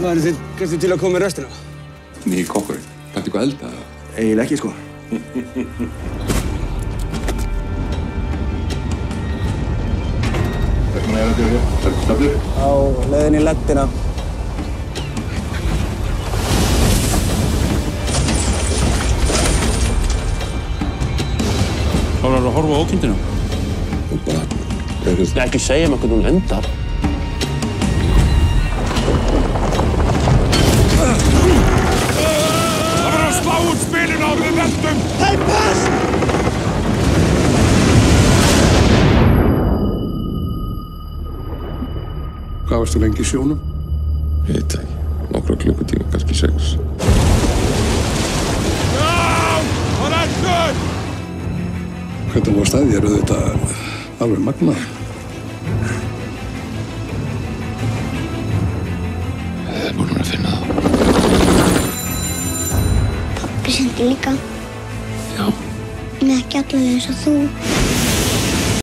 Væri þið kannski til að koma með restina? Nýi kokkurinn. Kanntu eitthvað elda? Eiginlega ekki, sko. Velkomin að til hér. Það er staflur. Á leiðinni í lettina. Hvað var að horfa á ókindina? Ekki segja mér hvernig hún endar. Það verður að slá út spilin áður við veltum! Hey, pass! Hvað varstu lengi í sjónum? Ég veit ekki. Nokkra klukkutíma, kannski 6. Já! Það er ekkur! Hvernig var stæðið þér auðvitað alveg magnað? Ég er búinn að finna það. Pabbi sendi líka. Já. En ekki allavega eins og þú.